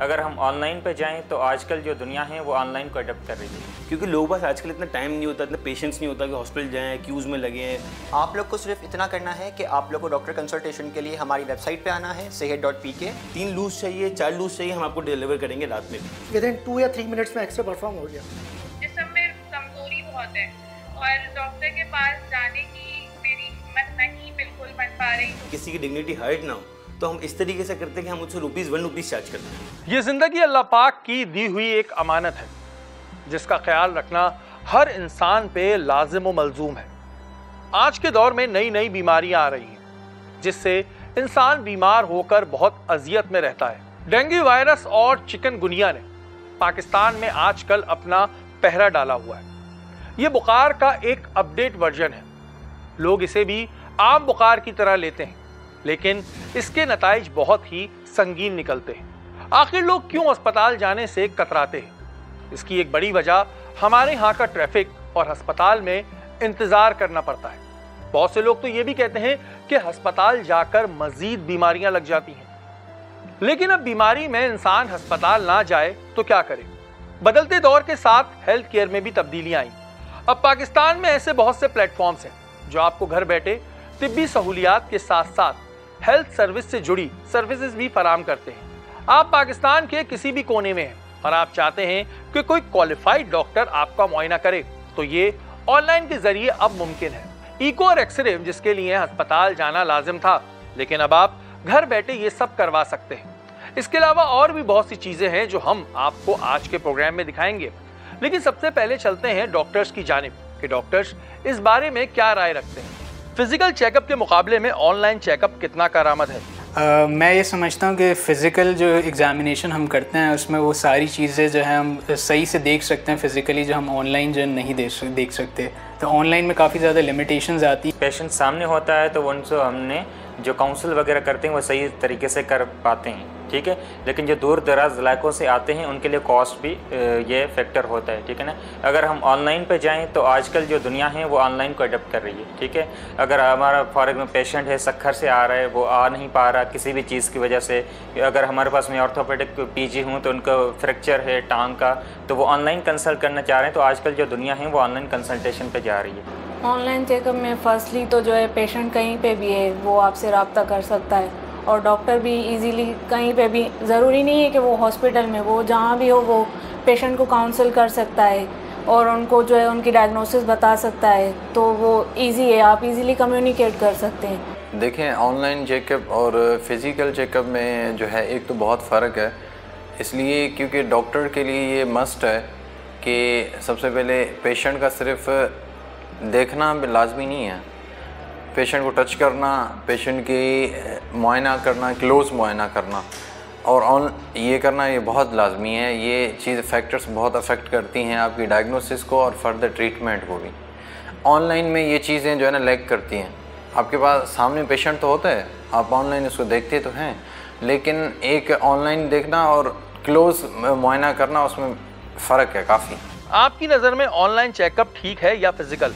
अगर हम ऑनलाइन पे जाएं तो आजकल जो दुनिया है वो ऑनलाइन को अडॉप्ट कर रही है, क्योंकि लोगों के पास आजकल इतना टाइम नहीं होता, इतना पेशेंस नहीं होता कि हॉस्पिटल जाएं, क्यूज़ में लगे हैं। आप लोग को सिर्फ इतना करना है कि आप लोग को डॉक्टर कंसल्टेशन के लिए हमारी वेबसाइट पे आना है sehat.pk। 3 लूज चाहिए, 4 लूज चाहिए, हम आपको डिलीवर करेंगे रात में। विदिन 2 या 3 मिनट्स में एक्सरे परफॉर्म हो गया। जिस्म में कमजोरी बहुत है और डॉक्टर के पास जाने की मेरी हिम्मत नहीं बिल्कुल बन पा रही। किसी की डिग्निटी हर्ट ना हो तो हम इस तरीके से करते हैं कि हम उससे ₹1 चार्ज करते हैं। ये जिंदगी अल्लाह पाक की दी हुई एक अमानत है जिसका ख्याल रखना हर इंसान पे लाजिम व मलजूम है। आज के दौर में नई नई बीमारियां आ रही हैं जिससे इंसान बीमार होकर बहुत अजियत में रहता है। डेंगू वायरस और चिकनगुनिया ने पाकिस्तान में आजकल अपना पहरा डाला हुआ है। ये बुखार का एक अपडेट वर्जन है। लोग इसे भी आम बुखार की तरह लेते हैं, लेकिन इसके नताइज बहुत ही संगीन निकलते हैं। आखिर लोग क्यों अस्पताल जाने से कतराते हैं? इसकी एक बड़ी वजह हमारे यहाँ का ट्रैफिक और अस्पताल में इंतजार करना पड़ता है। बहुत से लोग तो ये भी कहते हैं कि अस्पताल जाकर मजीद बीमारियां लग जाती हैं। लेकिन अब बीमारी में इंसान अस्पताल ना जाए तो क्या करे? बदलते दौर के साथ हेल्थ केयर में भी तब्दीलियां आई। अब पाकिस्तान में ऐसे बहुत से प्लेटफॉर्म्स हैं जो आपको घर बैठे तिब्बी सहूलियात के साथ साथ हेल्थ सर्विस से जुड़ी सर्विसेज भी फराहम करते हैं। आप पाकिस्तान के किसी भी कोने में हैं और आप चाहते हैं कि कोई क्वालिफाइड डॉक्टर आपका मुआयना करे, तो ये ऑनलाइन के जरिए अब मुमकिन है। इको और एक्सरे जिसके लिए अस्पताल जाना लाजिम था, लेकिन अब आप घर बैठे ये सब करवा सकते हैं। इसके अलावा और भी बहुत सी चीजें हैं जो हम आपको आज के प्रोग्राम में दिखाएंगे। लेकिन सबसे पहले चलते हैं डॉक्टर्स की जानिब कि डॉक्टर्स इस बारे में क्या राय रखते हैं। फिजिकल चेकअप के मुकाबले में ऑनलाइन चेकअप कितना कारआमद है? मैं ये समझता हूँ कि फ़िज़िकल जो एग्ज़ामिनेशन हम करते हैं उसमें वो सारी चीज़ें जो है हम सही से देख सकते हैं फिज़िकली, जो हम ऑनलाइन जो नहीं देख सकते। तो ऑनलाइन में काफ़ी ज़्यादा लिमिटेशंस आती हैं। पेशेंट सामने होता है तो उनसे हमने जो काउंसिल वगैरह करते हैं वो सही तरीके से कर पाते हैं, ठीक है। लेकिन जो दूर दराज इलाकों से आते हैं उनके लिए कॉस्ट भी ये फैक्टर होता है, ठीक है ना। अगर हम ऑनलाइन पे जाएं तो आजकल जो दुनिया है वो ऑनलाइन को अडॉप्ट कर रही है, ठीक है। अगर हमारा फॉर एग्जाम्पल पेशेंट है सक्खर से आ रहा है, वो आ नहीं पा रहा किसी भी चीज़ की वजह से, अगर हमारे पास में ऑर्थोपेडिक पीजी हूँ तो उनका फ्रैक्चर है टांग का, तो वो ऑनलाइन कंसल्ट करना चाह रहे हैं, तो आजकल जो दुनिया है वो ऑनलाइन कंसल्टेशन पर जा रही है। ऑनलाइन चेकअप में फर्स्टली तो जो है पेशेंट कहीं पे भी है वो आपसे रब्ता कर सकता है और डॉक्टर भी इजीली कहीं पे भी, ज़रूरी नहीं है कि वो हॉस्पिटल में, वो जहाँ भी हो वो पेशेंट को काउंसिल कर सकता है और उनको जो है उनकी डायग्नोसिस बता सकता है। तो वो इजी है, आप इजीली कम्युनिकेट कर सकते हैं। देखें, ऑनलाइन चेकअप और फिज़िकल चेकअप में जो है एक तो बहुत फ़र्क है, इसलिए क्योंकि डॉक्टर के लिए ये मस्ट है कि सबसे पहले पेशेंट का सिर्फ देखना लाजमी नहीं है, पेशेंट को टच करना, पेशेंट की मुआयना करना, क्लोज़ मुआयना करना और ये करना ये बहुत लाजमी है। ये चीज़ फैक्टर्स बहुत अफेक्ट करती हैं आपकी डायग्नोसिस को और फर्दर ट्रीटमेंट को भी। ऑनलाइन में ये चीज़ें जो है ना लैग करती हैं। आपके पास सामने पेशेंट तो होता है, आप ऑनलाइन उसको देखते तो हैं, लेकिन एक ऑनलाइन देखना और क्लोज़ मुआयना करना उसमें फ़र्क है काफ़ी। आपकी नज़र में ऑनलाइन चेकअप ठीक है या फिजिकल?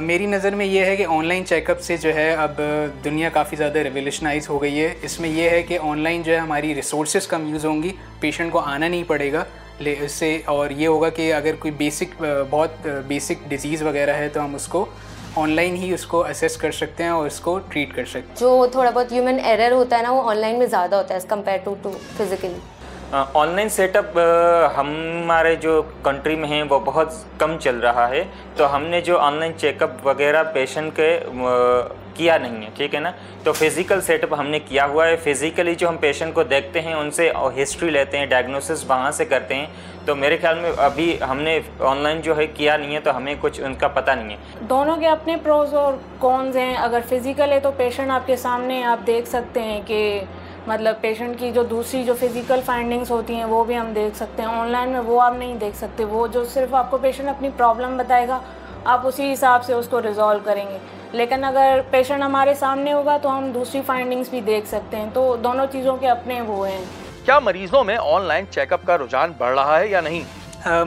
मेरी नज़र में ये है कि ऑनलाइन चेकअप से जो है अब दुनिया काफ़ी ज़्यादा रिवोल्यूशनाइज हो गई है। इसमें यह है कि ऑनलाइन जो है हमारी रिसोर्सेज कम यूज़ होंगी, पेशेंट को आना नहीं पड़ेगा इससे, और ये होगा कि अगर कोई बहुत बेसिक डिजीज़ वगैरह है तो हम उसको ऑनलाइन ही उसको असेस कर सकते हैं और उसको ट्रीट कर सकते हैं। जो थोड़ा बहुत ह्यूमन एरर होता है ना वो ऑनलाइन में ज़्यादा होता है as compare to physically. Online setup हमारे जो कंट्री में है वो बहुत कम चल रहा है, तो हमने जो ऑनलाइन चेकअप वगैरह पेशेंट के किया नहीं है, ठीक है ना। तो फिज़िकल सेटअप हमने किया हुआ है। फिज़िकली जो हम पेशेंट को देखते हैं, उनसे हिस्ट्री लेते हैं, डायग्नोसिस वहाँ से करते हैं। तो मेरे ख्याल में अभी हमने ऑनलाइन जो है किया नहीं है, तो हमें कुछ उनका पता नहीं है। दोनों के अपने प्रोज और कॉन्स हैं। अगर फिज़िकल है तो पेशेंट आपके सामने, आप देख सकते हैं कि मतलब पेशेंट की जो दूसरी जो फिज़िकल फाइंडिंग्स होती हैं वो भी हम देख सकते हैं। ऑनलाइन में वो आप नहीं देख सकते। वो जो सिर्फ आपको पेशेंट अपनी प्रॉब्लम बताएगा, आप उसी हिसाब से उसको रिजॉल्व करेंगे। लेकिन अगर पेशेंट हमारे सामने होगा तो हम दूसरी फाइंडिंग्स भी देख सकते हैं। तो दोनों चीज़ों के अपने वो हैं। क्या मरीजों में ऑनलाइन चेकअप का रुझान बढ़ रहा है या नहीं?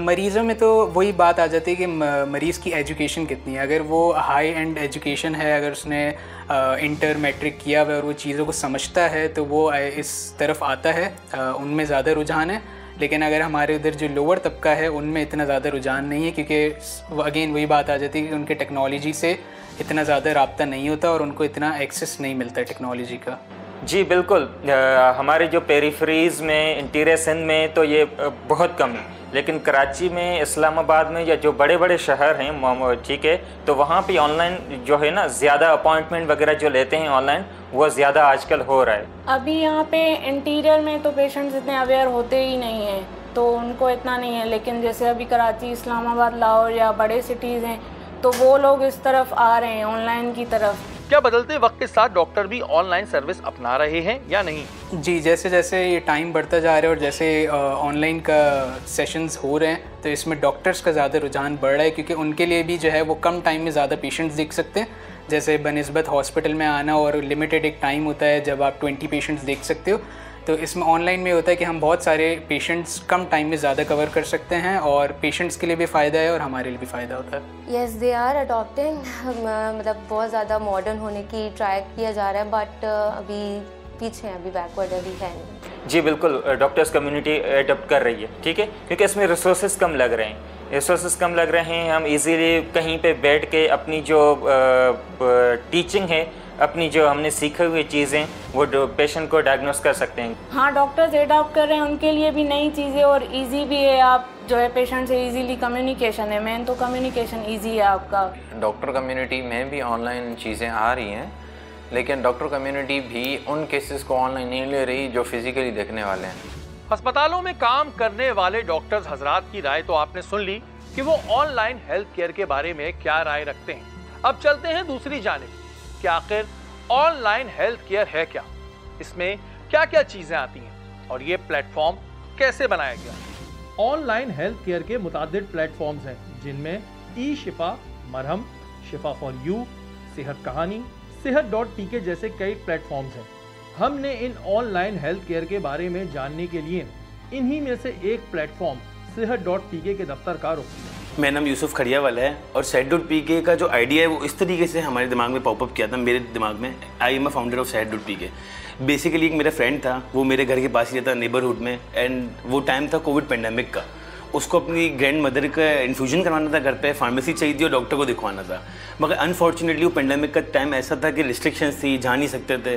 मरीज़ों में तो वही बात आ जाती है कि मरीज़ की एजुकेशन कितनी है। अगर वो हाई एंड एजुकेशन है, अगर उसने इंटर मैट्रिक किया हुआ है और वो चीज़ों को समझता है तो वो इस तरफ आता है, उनमें ज़्यादा रुझान है। लेकिन अगर हमारे उधर जो लोअर तबका है उनमें इतना ज़्यादा रुझान नहीं है, क्योंकि अगेन वही बात आ जाती है कि उनके टेक्नोलॉजी से इतना ज़्यादा राब्ता नहीं होता और उनको इतना एक्सेस नहीं मिलता टेक्नोलॉजी का। जी बिल्कुल, हमारे जो पेरीफ्रीज में इंटीरियर सिंध में तो ये बहुत कम है, लेकिन कराची में, इस्लामाबाद में या जो बड़े बड़े शहर हैं, ठीक है, तो वहाँ पे ऑनलाइन जो है ना ज़्यादा अपॉइंटमेंट वगैरह जो लेते हैं ऑनलाइन, वो ज़्यादा आजकल हो रहा है। अभी यहाँ पे इंटीरियर में तो पेशेंट्स इतने अवेयर होते ही नहीं हैं, तो उनको इतना नहीं है। लेकिन जैसे अभी कराची, इस्लामाबाद, लाहौर या बड़े सिटीज़ हैं, तो वो लोग इस तरफ आ रहे हैं, ऑनलाइन की तरफ। क्या बदलते वक्त के साथ डॉक्टर भी ऑनलाइन सर्विस अपना रहे हैं या नहीं? जी, जैसे जैसे ये टाइम बढ़ता जा रहा है और जैसे ऑनलाइन का सेशंस हो रहे हैं, तो इसमें डॉक्टर्स का ज़्यादा रुझान बढ़ रहा है, क्योंकि उनके लिए भी जो है वो कम टाइम में ज़्यादा पेशेंट्स देख सकते हैं। जैसे बनिस्बत हॉस्पिटल में आना और लिमिटेड एक टाइम होता है जब आप 20 पेशेंट्स देख सकते हो, तो इसमें ऑनलाइन में होता है कि हम बहुत सारे पेशेंट्स कम टाइम में ज़्यादा कवर कर सकते हैं और पेशेंट्स के लिए भी फ़ायदा है और हमारे लिए भी फ़ायदा होता है। यस, दे आर अडॉप्टिंग, मतलब बहुत ज़्यादा मॉडर्न होने की ट्राई किया जा रहा है, बट अभी पीछे हैं, अभी बैकवर्ड अभी है नहीं। जी बिल्कुल, डॉक्टर्स कम्युनिटी एडप्ट कर रही है, ठीक है, क्योंकि इसमें रिसोर्सेज कम लग रहे हैं, हम इजीली कहीं पे बैठ के अपनी जो टीचिंग है, अपनी जो हमने सीखी हुई चीज़ें, वो पेशेंट को डायग्नोस कर सकते हैं। हाँ, डॉक्टर्स एडॉप्ट कर रहे हैं, उनके लिए भी नई चीज़ें और इजी भी है। आप जो है पेशेंट से इजीली कम्युनिकेशन है, मेन तो कम्युनिकेशन इजी है आपका। डॉक्टर कम्युनिटी में भी ऑनलाइन चीज़ें आ रही हैं, लेकिन डॉक्टर कम्युनिटी भी उन केसेस को ऑनलाइन नहीं ले रही जो फिजिकली देखने वाले हैं। अस्पतालों में काम करने वाले डॉक्टर्स हजरात की राय तो आपने सुन ली कि वो ऑनलाइन हेल्थ केयर के बारे में क्या राय रखते हैं। अब चलते हैं दूसरी जानिब कि आखिर ऑनलाइन हेल्थ केयर है क्या, इसमें क्या क्या चीजें आती हैं और ये प्लेटफॉर्म कैसे बनाया गया। ऑनलाइन हेल्थ केयर के मुतादिद प्लेटफॉर्म्स हैं, जिनमें ई शिफा, मरहम, शिफा फॉर यू, सेहत कहानी, सेहत.tk जैसे कई प्लेटफॉर्म्स हैं। हमने इन ऑनलाइन हेल्थ केयर के बारे में जानने के लिए इन्हीं में से एक प्लेटफॉर्म सेहत.tk के दफ्तर का रुख किया। मेरा नाम यूसुफ खड़िया वाला है और सेहत.tk का जो आइडिया है वो इस तरीके से हमारे दिमाग में पॉपअप किया था, मेरे दिमाग में। I am a founder of सेहत.tk। बेसिकली एक मेरा फ्रेंड था, वो मेरे घर के पास ही रहता नेबरहुड में, एंड वो टाइम था कोविड पेंडेमिक का। उसको अपनी ग्रैंड मदर का इन्फ्यूजन करवाना था घर पे, फार्मेसी चाहिए थी और डॉक्टर को दिखवाना था। मगर अनफॉर्चुनेटली वो पेंडेमिक का टाइम ऐसा था कि रिस्ट्रिक्शंस थी, जा नहीं सकते थे,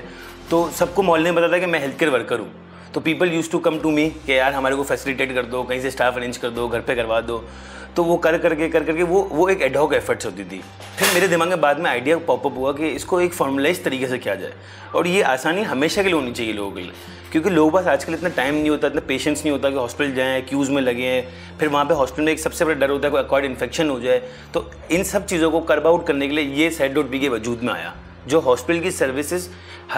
तो सबको मोहल्ले में पता था कि मैं हेल्थ केयर वर्कर हूँ। तो people use to come to me कि यार हमारे को फैसिलिटेट कर दो, कहीं से स्टाफ अरेंज कर दो, घर पे करवा दो। तो वो कर करके वो एक एडहॉक एफर्ट्स होती थी। फिर मेरे दिमाग में बाद में आइडिया पॉपअप हुआ कि इसको एक फॉर्मुलाइज तरीके से किया जाए, और ये आसानी हमेशा के लिए होनी चाहिए लोगों के लिए, क्योंकि लोगों के पास आजकल इतना टाइम नहीं होता, इतना पेशेंस नहीं होता कि हॉस्पिटल जाएँ, क्यूज़ में लगे हैं। फिर वहाँ पे हॉस्पिटल में एक सबसे बड़ा डर होता है कोई एक्वायर्ड इन्फेक्शन हो जाए। तो इन सब चीज़ों को कर्ब आउट करने के लिए ये सेहत.tk वजूद में आया, जो हॉस्पिटल की सर्विसेज,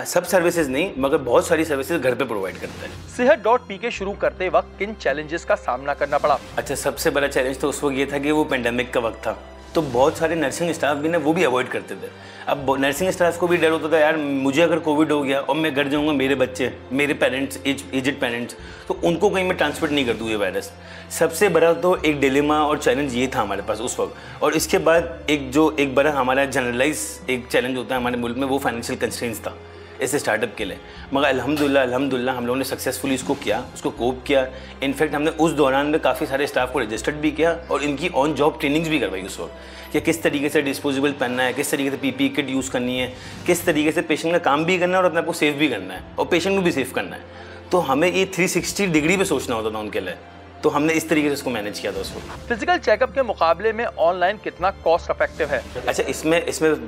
सब सर्विसेज नहीं मगर बहुत सारी सर्विसेज घर पे प्रोवाइड करता है। सेहत.tk शुरू करते वक्त किन चैलेंजेस का सामना करना पड़ा? अच्छा, सबसे बड़ा चैलेंज तो उस वक्त ये था कि वो पेंडेमिक का वक्त था, तो बहुत सारे नर्सिंग स्टाफ भी ना वो भी अवॉइड करते थे। अब नर्सिंग स्टाफ को भी डर होता था यार मुझे अगर कोविड हो गया और मैं घर जाऊंगा, मेरे बच्चे, मेरे पेरेंट्स, एजड पेरेंट्स, तो उनको कहीं मैं ट्रांसमिट नहीं कर दूँ ये वायरस। सबसे बड़ा तो एक डिलेमा और चैलेंज ये था हमारे पास उस वक्त। और इसके बाद एक बड़ा हमारा जनरलाइज एक चैलेंज होता है हमारे मुल्क में, वो फाइनेंशियल कंस्ट्रेंट्स था इस स्टार्टअप के लिए। मगर अल्हम्दुलिल्लाह हम लोगों ने सक्सेसफुली इसको किया, उसको कोप किया। इनफैक्ट हमने उस दौरान में काफ़ी सारे स्टाफ को रजिस्टर्ड भी किया और इनकी ऑन जॉब ट्रेनिंग्स भी करवाई उस वक्त, कि किस तरीके से डिस्पोजेबल पहनना है, किस तरीके से पीपीई किट यूज़ करनी है, किस तरीके से पेशेंट का काम भी करना है और अपने आप को सेफ भी करना है और पेशेंट को भी सेफ करना है। तो हमें ये 360 डिग्री पे सोचना होता था उनके लिए, तो हमने इस तरीके से इसको मैनेज किया था उसको। फिजिकल चेकअप के मुकाबले में ऑनलाइन कितना कॉस्ट इफेक्टिव है? अच्छा, इसमें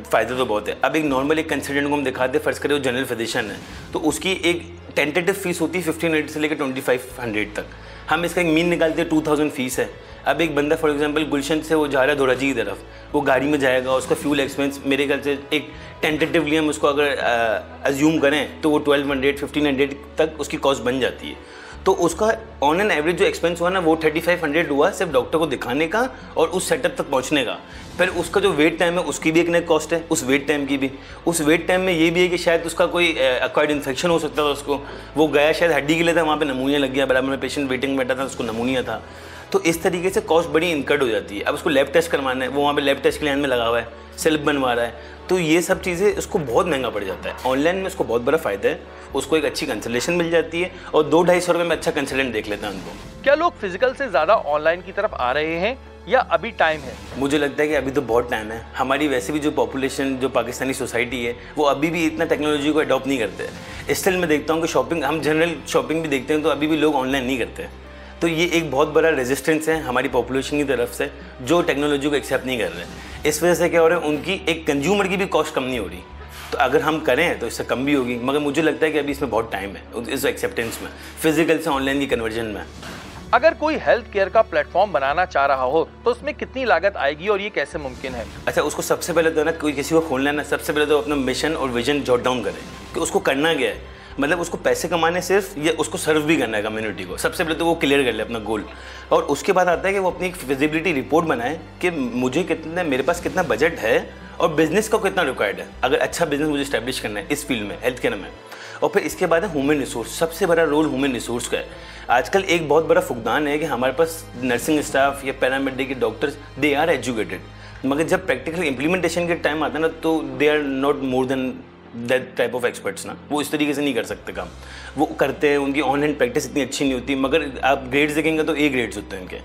फ़ायदे तो बहुत है। अब एक नॉर्मल एक कंसल्टेंट को हम दिखाते, फर्ज करें वो जनरल फिजिशियन है, तो उसकी एक टेंटेटिव फीस होती है 1500 से लेकर 2500 तक। हम इसका एक मीन निकालते हैं 2000 फीस है। अब एक बंदा फॉर एग्जांपल गुलशन से वो जा रहा है धोराजी की तरफ, वो गाड़ी में जाएगा, उसका फ्यूल एक्सपेंस मेरे ख्याल से एक टेंटेटिवली हम उसको अगर अज्यूम करें तो वो 1200-1500 तक उसकी कॉस्ट बन जाती है। तो उसका ऑन एन एवरेज जो एक्सपेंस हुआ ना वो 3500 हुआ सिर्फ डॉक्टर को दिखाने का और उस सेटअप तक पहुंचने का। फिर उसका जो वेट टाइम है उसकी भी एक नई कॉस्ट है, उस वेट टाइम की भी। उस वेट टाइम में ये भी है कि शायद उसका कोई एक्वायर्ड इन्फेक्शन हो सकता था उसको, वो गया शायद हड्डी के लिए था, वहाँ पे नमूनिया लग गया, बराबर में पेशेंट वेटिंग में बैठा था, उसको नमूनिया था। तो इस तरीके से कॉस्ट बड़ी इनकर्ड हो जाती है। अब उसको लैब टेस्ट करवाना है, वो वहाँ पे लैब टेस्ट के लाइन में लगा हुआ है, सेल्फ बनवा रहा है, तो ये सब चीज़ें उसको बहुत महंगा पड़ जाता है। ऑनलाइन में उसको बहुत बड़ा फ़ायदा है, उसको एक अच्छी कंसल्टेशन मिल जाती है और 2-250 रुपये में अच्छा कंसल्टेंट देख लेता है उनको। क्या लोग फिजिकल से ज़्यादा ऑनलाइन की तरफ आ रहे हैं या अभी टाइम है? मुझे लगता है कि अभी तो बहुत टाइम है। हमारी वैसे भी जो पॉपुलेशन, जो पाकिस्तानी सोसाइटी है, वो अभी भी इतना टेक्नोलॉजी को अडॉप्ट नहीं करते। स्टिल मैं देखता हूँ कि शॉपिंग, हम जनरल शॉपिंग भी देखते हैं तो अभी भी लोग ऑनलाइन नहीं करते। तो ये एक बहुत बड़ा रेजिस्टेंस है हमारी पॉपुलेशन की तरफ से, जो टेक्नोलॉजी को एक्सेप्ट नहीं कर रहे। इस वजह से क्या हो रहा है, उनकी एक कंज्यूमर की भी कॉस्ट कम नहीं हो रही। तो अगर हम करें तो इससे कम भी होगी, मगर मुझे लगता है कि अभी इसमें बहुत टाइम है इस एक्सेप्टेंस में, फिजिकल से ऑनलाइन की कन्वर्जन में। अगर कोई हेल्थ केयर का प्लेटफॉर्म बनाना चाह रहा हो तो उसमें कितनी लागत आएगी और ये कैसे मुमकिन है? अच्छा, उसको सबसे पहले तो ना, कोई किसी को खोलना है ना, सबसे पहले तो अपना मिशन और विजन जॉट डाउन करे कि उसको करना क्या है। मतलब उसको पैसे कमाने सिर्फ, या उसको सर्व भी करना है कम्युनिटी को। सबसे पहले तो वो क्लियर कर ले अपना गोल, और उसके बाद आता है कि वो अपनी एक फिजिबिलिटी रिपोर्ट बनाए कि मुझे कितना, मेरे पास कितना बजट है और बिजनेस का कितना रिक्वायर्ड है, अगर अच्छा बिजनेस मुझे स्टैब्लिश करना है इस फील्ड में, हेल्थ केयर में। और फिर इसके बाद है ह्यूमन रिसोर्स। सबसे बड़ा रोल ह्यूमन रिसोर्स का है। आजकल एक बहुत बड़ा फुकदान है कि हमारे पास नर्सिंग स्टाफ या paramedic doctors, they are educated, मगर जब प्रैक्टिकल इम्प्लीमेंटेशन के टाइम आता है ना, तो they are not more than that type of experts ना। वो इस तरीके से नहीं कर सकते काम, वो करते हैं, उनकी ऑन हैंड प्रैक्टिस इतनी अच्छी नहीं होती, मगर आप ग्रेड्स देखेंगे तो ए ग्रेड्स होते हैं उनके।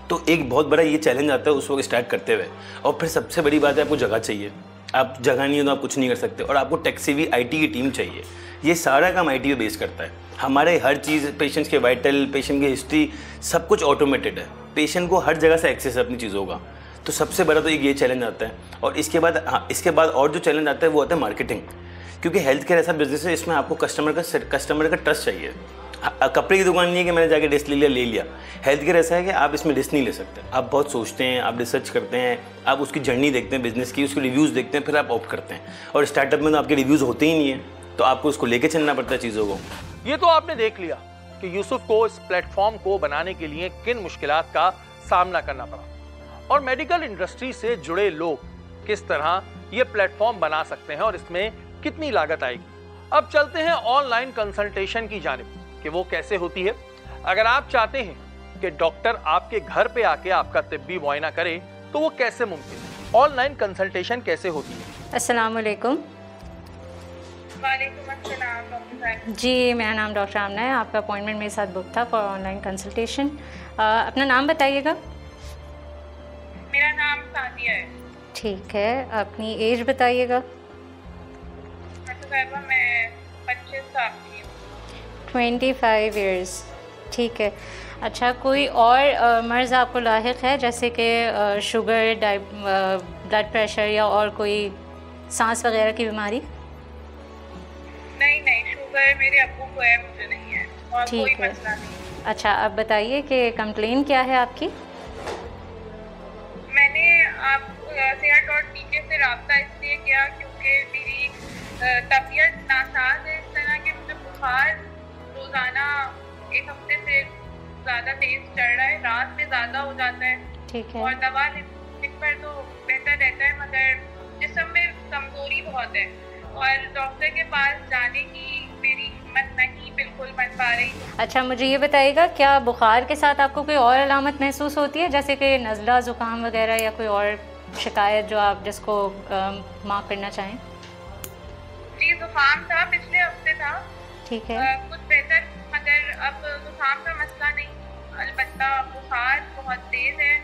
तो एक बहुत बड़ा ये चैलेंज आता है उस वक्त स्टार्ट करते हुए। और फिर सबसे बड़ी बात है, आपको जगह चाहिए। आप जगह नहीं है तो आप कुछ नहीं कर सकते, और आपको टेक सेवी आईटी की टीम चाहिए। ये सारा काम आईटी पे बेस करता है। हमारे हर चीज़, पेशेंट्स के वाइटल, पेशेंट की हिस्ट्री, सब कुछ ऑटोमेटेड है। पेशेंट को हर जगह से एक्सेस है अपनी चीज़ों का। तो सबसे बड़ा तो एक ये चैलेंज आता है। और इसके बाद, हाँ, इसके बाद और जो चैलेंज आता है वो आता है मार्केटिंग, क्योंकि हेल्थ केयर ऐसा बिजनेस है, इसमें आपको कस्टमर का ट्रस्ट चाहिए। कपड़े की दुकान नहीं है कि मैंने जाके ड्रेस ले लिया। हेल्थ केयर ऐसा है कि आप इसमें रिस्क नहीं ले सकते। आप बहुत सोचते हैं, आप रिसर्च करते हैं, आप उसकी जर्नी देखते हैं बिजनेस की, उसके रिव्यूज़ देखते हैं, फिर आप ऑप्ट करते हैं। और स्टार्टअप में तो आपके रिव्यूज़ होते ही नहीं है, तो आपको उसको लेके चलना पड़ता है चीज़ों को। ये तो आपने देख लिया कि यूसुफ को इस प्लेटफॉर्म को बनाने के लिए किन मुश्किलात का सामना करना पड़ा, और मेडिकल इंडस्ट्री से जुड़े लोग किस तरह ये प्लेटफॉर्म बना सकते हैं और इसमें कितनी लागत आएगी। अब चलते हैं ऑनलाइन कंसल्टेशन की जानिब कि वो कैसे होती है। अगर आप चाहते हैं कि डॉक्टर आपके घर पे आके आपका तिब्बी मुआयना करे तो वो कैसे मुमकिन है? ऑनलाइन कंसल्टेशन कैसे होती है? अस्सलाम वालेकुम। वालेकुम अस्सलाम डॉक्टर साहब। जी, मेरा नाम डॉक्टर आमना है। आपका अपॉइंटमेंट मेरे साथ बुक था फॉर ऑनलाइन कंसल्टेशन। अपना नाम बताइएगा। मेरा नाम सादिया है। ठीक है, अपनी एज बताइएगा। डॉक्टर साहब, मैं 25 साल की हूँ। 25 ईयर्स, ठीक है। अच्छा, कोई और मर्ज़ आपको लाहिक है, जैसे कि शुगर, ब्लड प्रेशर या और कोई सांस वगैरह की बीमारी? नहीं, शुगर मेरे अब्बू को है, मुझे नहीं है, और कोई मसला नहीं। अच्छा, अब बताइए कि कंप्लेन क्या है आपकी? मैंने आप seher.pk से रब्ता इसलिए किया क्योंकि मेरी तबीयत नासाज है इस तरह के, मुझे बुखार रोज़ाना 1 हफ्ते से ज़्यादा तेज़ चढ़ रहा है, रात में ज़्यादा हो जाता है। ठीक है। और दवा लिख पर तो बेहतर रहता है, मगर जिस्म में कमज़ोरी बहुत है और डॉक्टर के पास जाने की मेरी हिम्मत नहीं बिल्कुल बन पा रही। अच्छा, मुझे ये बताइएगा, क्या बुखार के साथ आपको कोई और अलामत महसूस होती है, जैसे कि नज़ला, ज़ुकाम वगैरह, या कोई और शिकायत जो आप जिसको मार्क करना चाहें? जी, ज़ुकाम था, पिछले हफ्ते था। ठीक है। कुछ बेहतर, मगर अब ज़ुकाम का मसला नहीं, अलबत्ता बुखार बहुत तेज़ है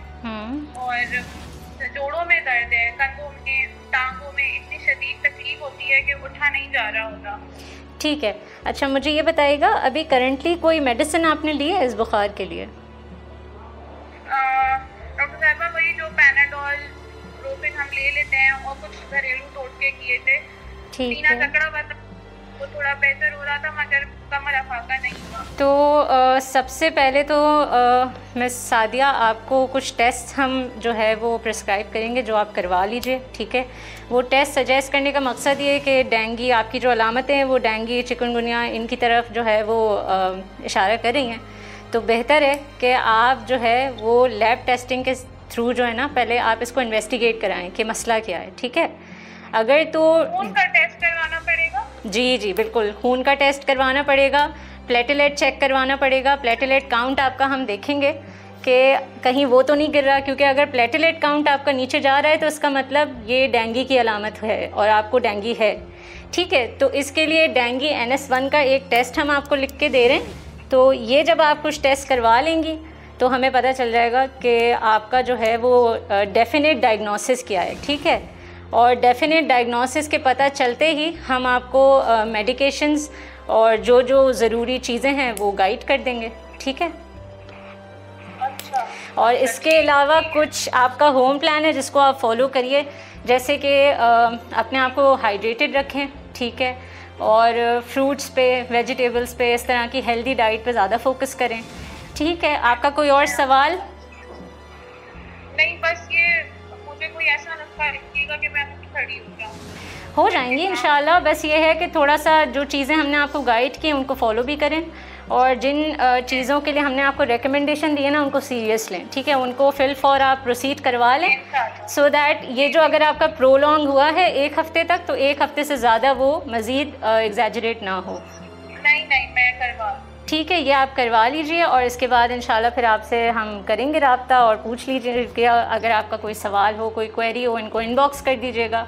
और जोड़ों में दर्द है, कंधों में, टांगों में इतनी शदीद तकलीफ होती है कि उठा नहीं जा रहा होता। ठीक है। अच्छा, मुझे ये बताइएगा, अभी करंटली कोई मेडिसिन आपने ली है इस बुखार के लिए? डॉक्टर साहबा, वही जो पैनाडोल, प्रोफिन हम ले लेते हैं, और कुछ घरेलू टोटके किए थे। ठीक है। तकड़ा हुआ था, वो थोड़ा बेहतर हो रहा था, मगर कमर अफाका नहीं हुआ। तो सबसे पहले तो मिस सादिया, आपको कुछ टेस्ट हम जो है वो प्रिस्क्राइब करेंगे, जो आप करवा लीजिए। ठीक है। वो टेस्ट सजेस्ट करने का मकसद ये है कि डेंगू, आपकी जो अलामतें हैं वो डेंगू, चिकनगुनिया, इनकी तरफ जो है वो इशारा कर रही हैं। तो बेहतर है कि आप जो है वो लैब टेस्टिंग के थ्रू जो है ना, पहले आप इसको इन्वेस्टिगेट कराएं कि मसला क्या है। ठीक है। अगर तो खून का टेस्ट करवाना पड़ेगा? जी बिल्कुल, खून का टेस्ट करवाना पड़ेगा, प्लेटलेट चेक करवाना पड़ेगा। प्लेटलेट काउंट आपका हम देखेंगे कि कहीं वो तो नहीं गिर रहा, क्योंकि अगर प्लेटलेट काउंट आपका नीचे जा रहा है तो इसका मतलब ये डेंगू की अलामत है और आपको डेंगू है। ठीक है, तो इसके लिए डेंगू NS1 का एक टेस्ट हम आपको लिख के दे रहे हैं। तो ये जब आप कुछ टेस्ट करवा लेंगी तो हमें पता चल जाएगा कि आपका जो है वो डेफिनेट डायग्नोसिस क्या है। ठीक है, और डेफिनेट डायग्नोसिस के पता चलते ही हम आपको मेडिकेशंस और जो जो ज़रूरी चीज़ें हैं वो गाइड कर देंगे। ठीक है, और इसके अलावा कुछ आपका होम प्लान है जिसको आप फॉलो करिए, जैसे कि अपने आप को हाइड्रेटेड रखें। ठीक है, और फ्रूट्स पे, वेजिटेबल्स पे, इस तरह की हेल्दी डाइट पे ज़्यादा फोकस करें। ठीक है, आपका कोई और सवाल? नहीं, बस ये मुझे कोई ऐसा नुस्खा लिखिएगा कि मैं खड़ी हो जाऊँ। हो जाएंगी इंशाल्लाह। बस ये है कि थोड़ा सा जो चीज़ें हमने आपको गाइड की उनको फॉलो भी करें, और जिन चीज़ों के लिए हमने आपको रिकमेंडेशन दिए ना उनको सीरियस लें। ठीक है, उनको फिल फॉर आप प्रोसीड करवा लें, सो दैट ये जो अगर आपका प्रोलॉन्ग हुआ है 1 हफ़्ते तक, तो 1 हफ़्ते से ज़्यादा वो मज़ीद एग्जैजरेट ना हो। नहीं, मैं करवा। ठीक है, ये आप करवा लीजिए, और इसके बाद इंशाल्लाह फिर आपसे हम करेंगे रब्ता, और पूछ लीजिए कि अगर आपका कोई सवाल हो, कोई क्वेरी हो, इनको इनबॉक्स कर दीजिएगा,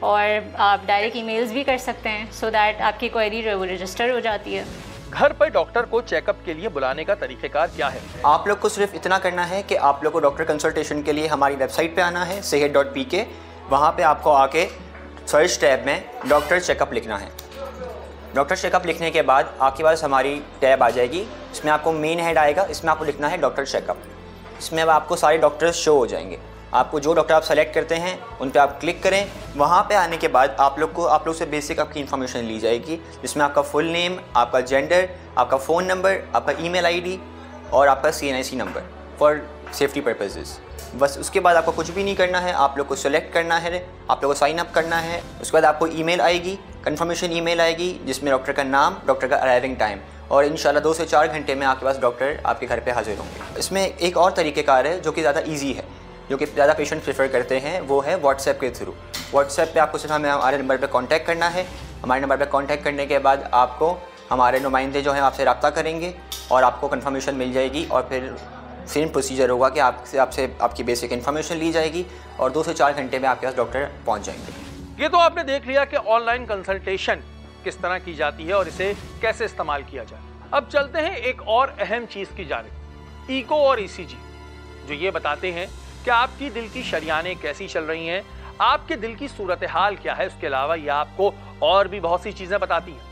और आप डायरेक्ट ईमेल्स भी कर सकते हैं, सो दैट आपकी क्वेरी जो है वो रजिस्टर हो जाती है। घर पर डॉक्टर को चेकअप के लिए बुलाने का तरीक़ेकार क्या है? आप लोग को सिर्फ इतना करना है कि आप लोग को डॉक्टर कंसल्टेशन के लिए हमारी वेबसाइट पे आना है sehat.pk। वहाँ पे आपको आके सर्च टैब में डॉक्टर चेकअप लिखना है। डॉक्टर चेकअप लिखने के बाद आपके पास हमारी टैब आ जाएगी, इसमें आपको मेन हेड आएगा, इसमें आपको लिखना है डॉक्टर चेकअप। इसमें अब आपको सारे डॉक्टर्स शो हो जाएंगे। आपको जो डॉक्टर आप सेलेक्ट करते हैं उन पर आप क्लिक करें। वहाँ पे आने के बाद आप लोग से बेसिक आपकी इन्फॉर्मेशन ली जाएगी, जिसमें आपका फुल नेम, आपका जेंडर, आपका फ़ोन नंबर, आपका ईमेल आईडी और आपका CNIC number for safety purposes. बस उसके बाद आपको कुछ भी नहीं करना है, आप लोग को सेलेक्ट करना है, आप लोग को साइन अप करना है। उसके बाद आपको ईमेल आएगी, कंफर्मेशन ईमेल आएगी, जिसमें डॉक्टर का नाम, डॉक्टर का अराइविंग टाइम, और इंशाल्लाह 2 से 4 घंटे में आपके पास डॉक्टर आपके घर पे हाजिर होंगे। इसमें एक और तरीक़ेकार है जो कि ज़्यादा ईजी है, जो कि ज़्यादा पेशेंट प्रेफर करते हैं, वो है व्हाट्सएप के थ्रू। व्हाट्सएप पे आपको सिर्फ हमारे नंबर पे कांटेक्ट करना है। हमारे नंबर पे कांटेक्ट करने के बाद आपको हमारे नुमाइंदे जो हैं आपसे रब्ता करेंगे और आपको कंफर्मेशन मिल जाएगी, और फिर सेम प्रोसीजर होगा कि आपसे आपकी बेसिक इन्फॉर्मेशन ली जाएगी और 2 से 4 घंटे में आपके पास डॉक्टर पहुँच जाएंगे। ये तो आपने देख लिया कि ऑनलाइन कंसल्टेशन किस तरह की जाती है और इसे कैसे इस्तेमाल किया जाए। अब चलते हैं एक और अहम चीज़ की जानिब, ईको और ECG, जो ये बताते हैं कि आपकी दिल की शरियानें कैसी चल रही हैं, आपके दिल की सूरत हाल क्या है। उसके अलावा ये आपको और भी बहुत सी चीज़ें बताती हैं।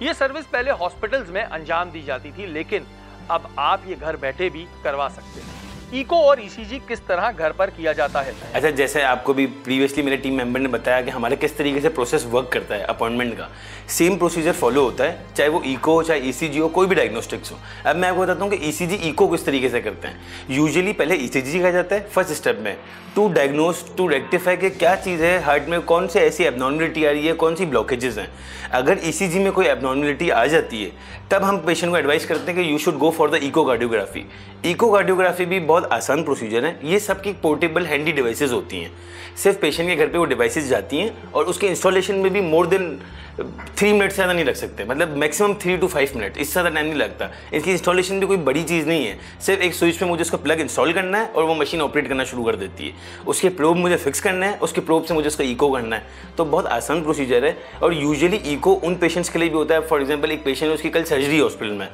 ये सर्विस पहले हॉस्पिटल्स में अंजाम दी जाती थी, लेकिन अब आप ये घर बैठे भी करवा सकते हैं। ईको और ECG किस तरह घर पर किया जाता है? अच्छा, जैसे आपको भी प्रीवियसली मेरे टीम मेंबर ने बताया कि हमारा किस तरीके से प्रोसेस वर्क करता है अपॉइंटमेंट का, सेम प्रोसीजर फॉलो होता है, चाहे वो ईको हो, चाहे ECG हो, कोई भी डायग्नोस्टिक्स हो। अब मैं आपको बताता हूँ कि ECG ईको किस तरीके से करते हैं। यूजुअली पहले ECG किया जाता है फर्स्ट स्टेप में, टू डायग्नोस, टू रेक्टिफाई कि क्या चीज़ है हार्ट में, कौन से ऐसी एबनॉर्मलिटी आ रही है, कौन सी ब्लॉकेजेस हैं। अगर ECG में कोई एबनॉर्मलिटी आ जाती है तब हम पेशेंट को एडवाइस करते हैं कि you should go for the echocardiography. Echocardiography भी बहुत आसान प्रोसीजर है। ये सबकी पोर्टेबल हैंडी डिवाइसेस होती हैं, सिर्फ पेशेंट के घर पे वो डिवाइसेस जाती हैं, और उसके इंस्टॉलेशन में भी मोर देन 3 मिनट से ज़्यादा नहीं लग सकते, मतलब मैक्सिमम 3 to 5 मिनट, इससे ज़्यादा टाइम नहीं लगता। इसकी इंस्टॉलेशन भी कोई बड़ी चीज़ नहीं है, सिर्फ एक स्विच पे मुझे उसका प्लग इंस्टॉल करना है और वो मशीन ऑपरेट करना शुरू कर देती है। उसके प्रोब मुझे फिक्स करना है, उसके प्रोब से मुझे उसका ईको करना है। तो बहुत आसान प्रोसीजर है, और यूजुअली ईको उन पेशेंट्स के लिए भी होता है। फॉर एग्जाम्पल, एक पेशेंट है, उसकी कल सर्जरी हॉस्पिटल में,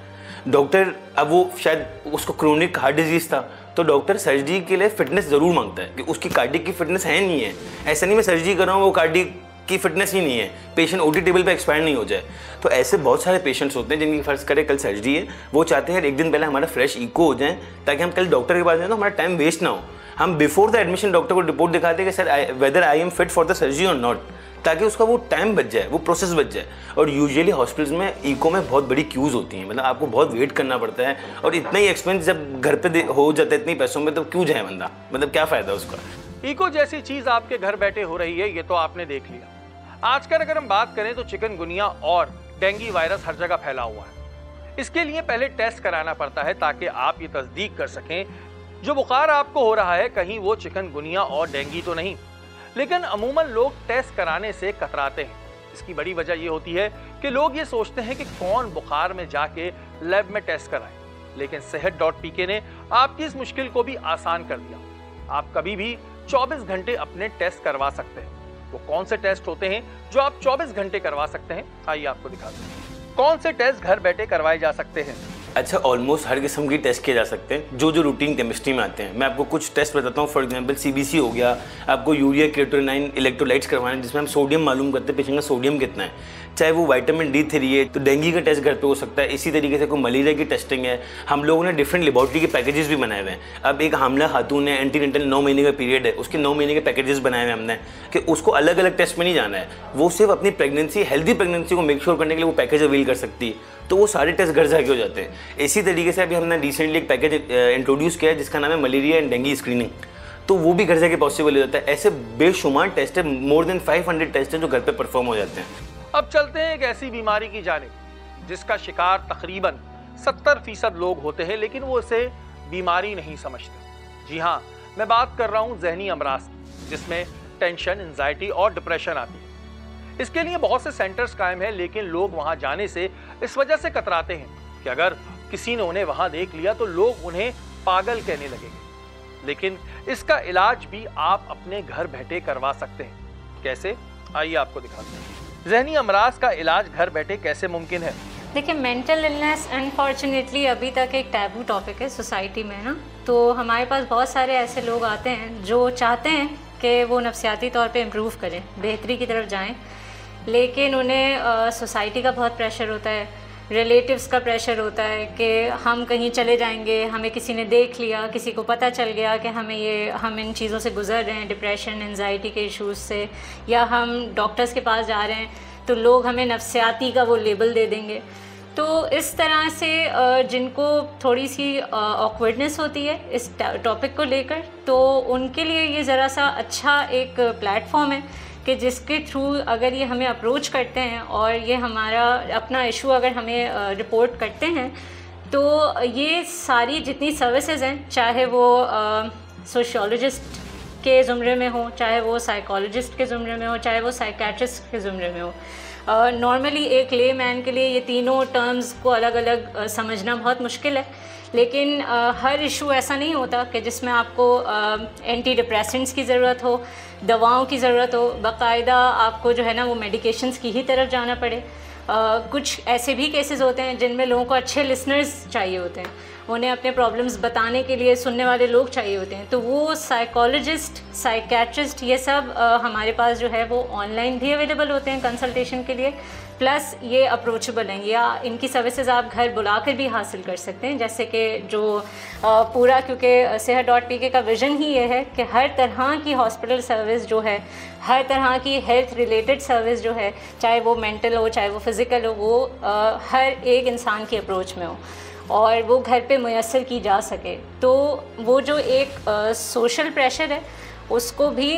डॉक्टर, अब वो शायद उसको क्रोनिक हार्ट डिजीज़ था, तो डॉक्टर सर्जरी के लिए फिटनेस ज़रूर मांगता है कि उसकी कार्डिक की फिटनेस है नहीं है। ऐसा नहीं मैं सर्जरी कर रहा हूँ वो कार्डिक की फिटनेस ही नहीं है, पेशेंट OT टेबल पे एक्सपायर नहीं हो जाए। तो ऐसे बहुत सारे पेशेंट्स होते हैं जिनकी फर्ज करे कल सर्जरी है, वो चाहते हैं एक दिन पहले हमारा फ्रेश ईको हो जाए, ताकि हम कल डॉक्टर के पास जाए तो हमारा टाइम वेस्ट ना हो। हम बिफोर द एडमिशन डॉक्टर को रिपोर्ट दिखाते हैं कि sir whether I am fit for the surgery और नॉट, ताकि उसका वो टाइम बच जाए, वो प्रोसेस बच जाए। और यूजुअली हॉस्पिटल्स में ईको में बहुत बड़ी क्यूज़ होती हैं, मतलब आपको बहुत वेट करना पड़ता है, और इतना ही एक्सपेंस जब घर पे हो जाता है इतने पैसों में, तो क्यों जाए बंदा, मतलब क्या फ़ायदा उसका। ईको जैसी चीज़ आपके घर बैठे हो रही है, ये तो आपने देख लिया। आजकल अगर हम बात करें तो चिकनगुनिया और डेंगू वायरस हर जगह फैला हुआ है। इसके लिए पहले टेस्ट कराना पड़ता है, ताकि आप ये तस्दीक कर सकें जो बुखार आपको हो रहा है कहीं वो चिकनगुनिया और डेंगू तो नहीं। लेकिन अमूमन लोग टेस्ट कराने से कतराते हैं। इसकी बड़ी वजह ये होती है कि लोग ये सोचते हैं कि कौन बुखार में जाके लैब में टेस्ट कराए, लेकिन sehat.pk ने आपकी इस मुश्किल को भी आसान कर दिया। आप कभी भी 24 घंटे अपने टेस्ट करवा सकते हैं। वो कौन से टेस्ट होते हैं जो आप 24 घंटे करवा सकते हैं, आइए आपको दिखाते हैं। कौन से टेस्ट घर बैठे करवाए जा सकते हैं? अच्छा, ऑलमोस्ट हर किस्म की टेस्ट किए जा सकते हैं जो रूटीन केमिस्ट्री में आते हैं। मैं आपको कुछ टेस्ट बताता हूँ। फॉर एग्जांपल CBC हो गया, आपको यूरिया क्रिएटिनिन इलेक्ट्रोलाइट्स करवाना है जिसमें हम सोडियम मालूम करते हैं पेशेंट का सोडियम कितना है। चाहे वो विटामिन D3 है तो डेंगू का टेस्ट घर पे हो सकता है। इसी तरीके से कोई मलेरिया की टेस्टिंग है। हम लोगों ने डिफरेंट लेबॉर्ट्री के पैकेजेस भी बनाए हुए हैं। अब एक हामला खातून है, एंटीनेटल 9 महीने का पीरियड है, उसके 9 महीने के पैकेजेस बनाए हुए हमने कि उसको अलग अलग टेस्ट में नहीं जाना है, वो सिर्फ अपनी प्रेगनेंसी हेल्दी प्रेगनेंसी को मेक श्योर करने के लिए वो पैकेज अवेल कर सकती है, तो वो सारे टेस्ट घर जाके हो जाते हैं। इसी तरीके से अभी हमने रिसेंटली एक पैकेज इंट्रोड्यूस किया है जिसका नाम है मलेरिया एंड डेंगू स्क्रीनिंग, तो वो भी घर जाके पॉसिबल हो जाता है। ऐसे बेशुमार टेस्ट है, मोर देन 500 टेस्ट हैं जो घर पे परफॉर्म हो जाते हैं। अब चलते हैं एक ऐसी बीमारी की जानिब जिसका शिकार तकरीबन 70% लोग होते हैं, लेकिन वो इसे बीमारी नहीं समझते। जी हाँ, मैं बात कर रहा हूँ ज़हनी अमराज की, जिसमें टेंशन, एंजाइटी और डिप्रेशन आती है। इसके लिए बहुत से सेंटर्स कायम हैं, लेकिन लोग वहाँ जाने से इस वजह से कतराते हैं कि अगर किसी ने उन्हें वहाँ देख लिया तो लोग उन्हें पागल कहने लगेंगे। लेकिन इसका इलाज भी आप अपने घर बैठे करवा सकते हैं। कैसे, आइए आपको दिखाते हैं। ज़हनी अमराज का इलाज घर बैठे कैसे मुमकिन है? देखिए, मेंटल इलनेस अनफॉर्चुनेटली अभी तक एक टैबू टॉपिक है सोसाइटी में ना। तो हमारे पास बहुत सारे ऐसे लोग आते हैं जो चाहते हैं कि वो नफ्सियाती तौर पे इम्प्रूव करें, बेहतरी की तरफ जाएं, लेकिन उन्हें सोसाइटी का बहुत प्रेशर होता है, रिलेटिव्स का प्रेशर होता है कि हम कहीं चले जाएंगे, हमें किसी ने देख लिया, किसी को पता चल गया कि हम इन चीज़ों से गुजर रहे हैं, डिप्रेशन, एंजाइटी के इश्यूज़ से, या हम डॉक्टर्स के पास जा रहे हैं तो लोग हमें नफ्सियाती का वो लेबल दे देंगे। तो इस तरह से जिनको थोड़ी सी ऑकवर्डनेस होती है इस टॉपिक को लेकर, तो उनके लिए ये ज़रा सा अच्छा एक प्लेटफॉर्म है कि जिसके थ्रू अगर ये हमें अप्रोच करते हैं और ये हमारा अपना इशू अगर हमें रिपोर्ट करते हैं, तो ये सारी जितनी सर्विसेज हैं, चाहे वो सोशियोलॉजिस्ट के ज़ुमरे में हो, चाहे वो साइकोलॉजिस्ट के ज़ुमरे में हो, चाहे वो साइकेट्रिस्ट के ज़ुमरे में हो। नॉर्मली एक ले मैन के लिए ये तीनों टर्म्स को अलग अलग समझना बहुत मुश्किल है, लेकिन हर इशू ऐसा नहीं होता कि जिसमें आपको एंटी डिप्रेसेंट्स की ज़रूरत हो, दवाओं की ज़रूरत हो, बाकायदा आपको जो है ना वो मेडिकेशंस की ही तरफ जाना पड़े। कुछ ऐसे भी केसेस होते हैं जिनमें लोगों को अच्छे लिसनर्स चाहिए होते हैं, उन्हें अपने प्रॉब्लम्स बताने के लिए सुनने वाले लोग चाहिए होते हैं, तो वो साइकोलॉजिस्ट, साइकेट्रिस्ट, ये सब हमारे पास जो है वो ऑनलाइन भी अवेलेबल होते हैं कंसल्टेशन के लिए, प्लस ये अप्रोचेबल हैं, या इनकी सर्विसेज आप घर बुलाकर भी हासिल कर सकते हैं। जैसे कि जो पूरा, क्योंकि sehat.pk का विज़न ही ये है कि हर तरह की हॉस्पिटल सर्विस जो है, हर तरह की हेल्थ रिलेटेड सर्विस जो है, चाहे वो मेंटल हो, चाहे वो फिज़िकल हो, वो हर एक इंसान की अप्रोच में हो और वो घर पे मुयस्सर की जा सके। तो वो जो एक सोशल प्रेशर है उसको भी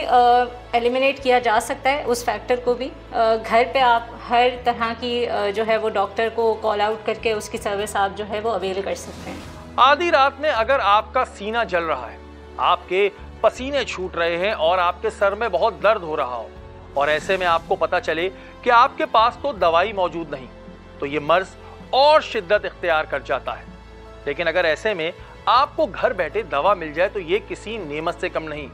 एलिमिनेट किया जा सकता है, उस फैक्टर को भी। घर पे आप हर तरह की जो है वो डॉक्टर को कॉल आउट करके उसकी सर्विस आप जो है वो अवेल कर सकते हैं। आधी रात में अगर आपका सीना जल रहा है, आपके पसीने छूट रहे हैं और आपके सर में बहुत दर्द हो रहा हो, और ऐसे में आपको पता चले कि आपके पास तो दवाई मौजूद नहीं, तो ये मर्ज और शिद्दत इख्तियार कर जाता है। लेकिन अगर ऐसे में आपको घर बैठे दवा मिल जाए तो ये किसी नेमत से कम नहीं।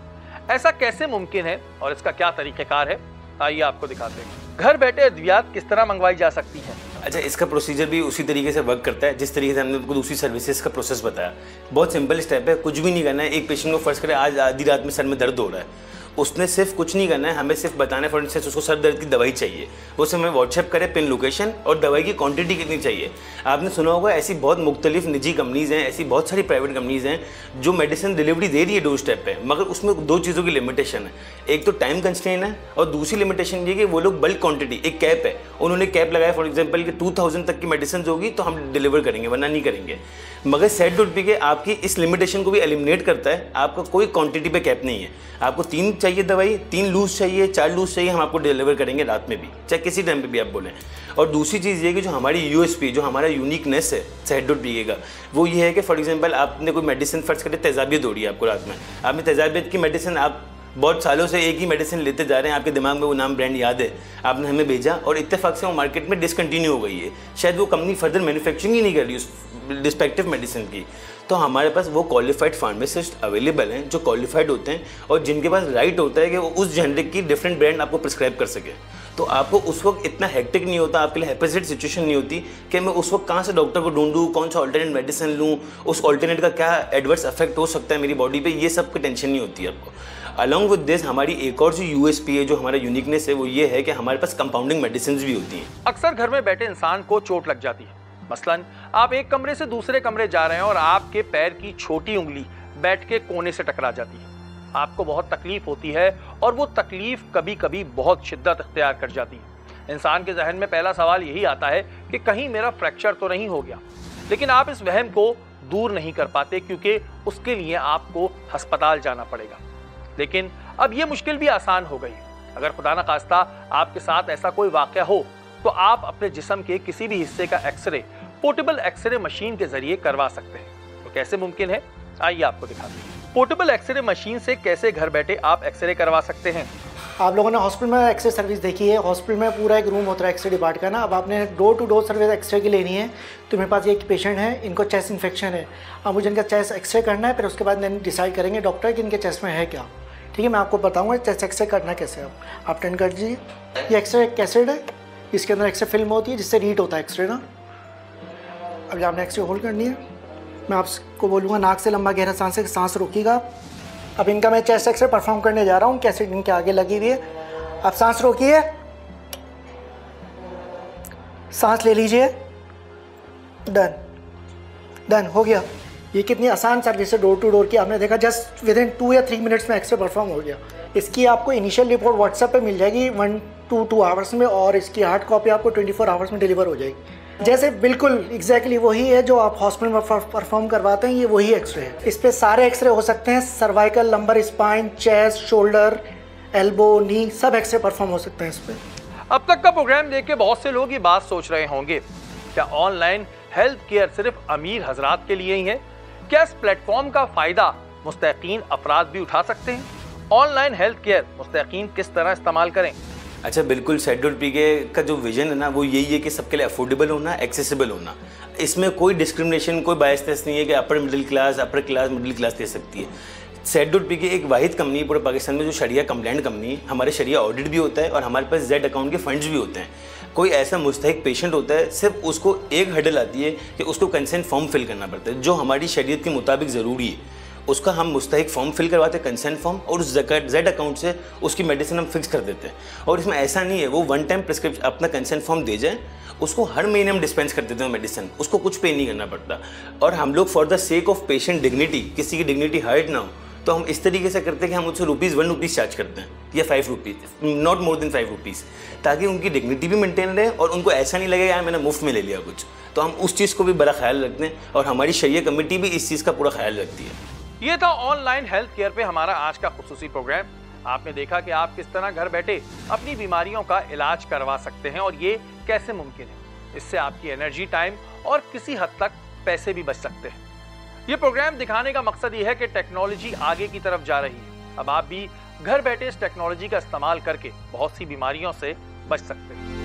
ऐसा कैसे मुमकिन है और इसका क्या तरीक़ेकार है, आइए आपको दिखाते हैं। घर बैठे अद्वियात किस तरह मंगवाई जा सकती हैं? अच्छा, इसका प्रोसीजर भी उसी तरीके से वर्क करता है जिस तरीके से हमने आपको दूसरी सर्विसेज का प्रोसेस बताया। बहुत सिंपल स्टेप है, कुछ भी नहीं करना है। एक पेशेंट को फर्स्ट करें आज आधी रात में सर में दर्द हो रहा है, उसने सिर्फ कुछ नहीं करना है, हमें सिर्फ बताना है फॉर इंस्टेंस उसको सर दर्द की दवाई चाहिए, वो सिर्फ हमें व्हाट्सएप करे पिन लोकेशन और दवाई की क्वांटिटी कितनी चाहिए। आपने सुना होगा ऐसी बहुत मुख्तलिफ निजी कंपनीज़ हैं, ऐसी बहुत सारी प्राइवेट कंपनीज़ हैं जो मेडिसिन डिलीवरी दे रही है डोर स्टेप पे, मगर उसमें दो चीज़ों की लिमिटेशन है। एक तो टाइम कंस्ट्रेन है और दूसरी लिमिटेशन ये कि वो लोग बल्क क्वांटिटी, एक कैप है, उन्होंने कैप लगाया फॉर एग्जाम्पल कि 2000 तक की मेडिसिन होगी तो हम डिलीवर करेंगे, वरना नहीं करेंगे। मगर sehat.pk आपकी इस लिमिटेशन को भी एलिमिनेट करता है। आपका कोई क्वांटिटी पे कैप नहीं है, आपको 3 चाहिए दवाई, 3 लूज चाहिए, 4 लूज चाहिए, हम आपको डिलीवर करेंगे रात में भी, चाहे किसी टाइम पे भी आप बोलें। और दूसरी चीज़ ये कि जो हमारी USP, जो हमारा यूनिकनेस है sehat.pk का, वो ये है कि फॉर एग्जांपल आपने कोई मेडिसिन फर्स्ट करके तेजाबियत हो रही है आपको रात में, आपने तेजाबियत की मेडिसिन, आप बहुत सालों से एक ही मेडिसिन लेते जा रहे हैं, आपके दिमाग में वो नाम ब्रांड याद है, आपने हमें भेजा और इत्तेफाक से वो मार्केट में डिसकंटिन्यू हो गई है, शायद वो कंपनी फर्दर मैन्युफैक्चरिंग ही नहीं कर रही उस रिस्पेक्टिव मेडिसिन की, तो हमारे पास वो क्वालिफाइड फार्मासिस्ट अवेलेबल हैं जो क्वालिफाइड होते हैं और जिनके पास राइट होता है कि वो उस जेनरिक की डिफरेंट ब्रांड आपको प्रिस्क्राइब कर सके। तो आपको उस वक्त इतना हेक्टिक नहीं होता, आपके लिए हेपेसिट सिचुएशन नहीं होती कि मैं उस वक्त कहाँ से डॉक्टर को ढूंढूं, कौन सा ऑल्टरनेट मेडिसिन लूँ, उस ऑल्टरनेट का क्या एडवर्स इफेक्ट हो सकता है मेरी बॉडी पे, ये सब की टेंशन नहीं होती है आपको। अलॉन्ग विद दिस हमारी एक और जो यूएसपी है, जो हमारा यूनिकनेस है, वो ये है कि हमारे पास कंपाउंडिंग मेडिसिन भी होती हैं। अक्सर घर में बैठे इंसान को चोट लग जाती है। मसलन आप एक कमरे से दूसरे कमरे जा रहे हैं और आपके पैर की छोटी उंगली बैठ के कोने से टकरा जाती है। आपको बहुत तकलीफ होती है और वो तकलीफ कभी कभी बहुत शिद्दत अख्तियार कर जाती है। इंसान के जहन में पहला सवाल यही आता है कि कहीं मेरा फ्रैक्चर तो नहीं हो गया, लेकिन आप इस वहम को दूर नहीं कर पाते क्योंकि उसके लिए आपको अस्पताल जाना पड़ेगा। लेकिन अब ये मुश्किल भी आसान हो गई। अगर खुदा न खास्ता आपके साथ ऐसा कोई वाक़या हो तो आप अपने जिस्म के किसी भी हिस्से का एक्सरे पोर्टेबल एक्सरे मशीन के जरिए करवा सकते हैं। तो कैसे मुमकिन है, आइए आपको दिखाते हैं। पोर्टेबल एक्सरे मशीन से कैसे घर बैठे आप एक्सरे करवा सकते हैं। आप लोगों ने हॉस्पिटल में एक्सरे सर्विस देखी है, हॉस्पिटल में पूरा एक रूम होता है एक्सरे डिपार्ट का ना। अब आपने door to door service x-ray की लेनी है, तो मेरे पास एक पेशेंट है, इनको चेस्ट इन्फेक्शन है। अब मुझे इनका चेस्ट एक्सरे करना है, फिर उसके बाद डिसाइड करेंगे डॉक्टर कि इनके चेस्ट में है क्या। ठीक है, मैं आपको बताऊँगा चेस्ट एक्सरे करना कैसे। आप टेंड कर दीजिए। ये एक्सरे कैसेट है, इसके अंदर एक्सरे फिल्म होती है जिससे रीड होता है एक्सरे ना। अब आपने एक्सरे होल्ड करनी है, मैं आपको बोलूँगा नाक से लंबा गहरा सांस रोकिएगा। अब इनका मैं चेस्ट एक्सरे परफॉर्म करने जा रहा हूँ, कैसेट इनके आगे लगी हुई है। आप सांस रोकिए, सांस ले लीजिए, डन हो गया। ये कितनी आसान सर्विस है डोर टू डोर की, आपने देखा जस्ट विद इन 2 या 3 मिनट्स में एक्सरे परफॉर्म हो गया। इसकी आपको इनिशियल रिपोर्ट व्हाट्सएप पे मिल जाएगी 1 to 2 आवर्स में, और इसकी हार्ड कॉपी आपको 24 आवर्स में डिलीवर हो जाएगी। जैसे बिल्कुल एग्जैक्टली वही है जो आप हॉस्पिटल में परफॉर्म करवाते हैं, ये वही एक्सरे है। इस पर सारे एक्सरे हो सकते हैं, cervical, lumbar, spine, chest, shoulder, elbow, knee, सब एक्सरे परफॉर्म हो सकते हैं इस पर। अब तक का प्रोग्राम देख के बहुत से लोग ये बात सोच रहे होंगे, क्या ऑनलाइन हेल्थ केयर सिर्फ अमीर हजरात के लिए ही है? क्या इस प्लेटफॉर्म का फायदा मुस्तकीन अफराद भी उठा सकते हैं? ऑनलाइन हेल्थ केयर मुस्तकीन किस तरह इस्तेमाल करें? अच्छा, बिल्कुल सेट.पीके का जो विजन है ना, वो यही है कि सबके लिए अफोर्डेबल होना, एक्सेसिबल होना। इसमें कोई डिस्क्रिमिनेशन, कोई बायसनेस नहीं है कि upper middle class middle class दे सकती है। सेट.पीके एक वाहिद कंपनी पूरे पाकिस्तान में जो शरिया कंप्लाइंट कंपनी है। हमारे शरिया ऑडिट भी होता है और हमारे पास जेड अकाउंट के फंड्स भी होते हैं। कोई ऐसा मुस्तहिक पेशेंट होता है, सिर्फ उसको एक हर्डल आती है कि उसको कंसेंट फॉर्म फिल करना पड़ता है, जो हमारी शरीयत के मुताबिक ज़रूरी है। उसका हम मुस्तहिक फॉर्म फिल करवाते हैं, कंसेंट फॉर्म, और उस जेड अकाउंट से उसकी मेडिसिन हम फिक्स कर देते हैं। और इसमें ऐसा नहीं है वो वन टाइम प्रिस्क्रिप्शन अपना कंसेंट फॉर्म दे जाए, उसको हर महीने हम डिस्पेंस कर देते हैं मेडिसिन, उसको कुछ पे नहीं करना पड़ता। और हम लोग for the sake of patient dignity, किसी की डिग्निटी हर्ट ना हो, तो हम इस तरीके से करते हैं कि हम उससे ₹1 चार्ज करते हैं या ₹5, नॉट मोर देन ₹5, ताकि उनकी डिग्निटी भी मेंटेन रहे और उनको ऐसा नहीं लगे यार मैंने मुफ्त में ले लिया कुछ। तो हम उस चीज़ को भी बड़ा ख्याल रखते हैं और हमारी शरिया कमेटी भी इस चीज़ का पूरा ख्याल रखती है। ये था ऑनलाइन हेल्थ केयर पे हमारा आज का खुसूसी प्रोग्राम। आपने देखा कि आप किस तरह घर बैठे अपनी बीमारियों का इलाज करवा सकते हैं और ये कैसे मुमकिन है। इससे आपकी एनर्जी, टाइम और किसी हद तक पैसे भी बच सकते हैं। ये प्रोग्राम दिखाने का मकसद ये है कि टेक्नोलॉजी आगे की तरफ जा रही है। अब आप भी घर बैठे इस टेक्नोलॉजी का इस्तेमाल करके बहुत सी बीमारियों से बच सकते हैं।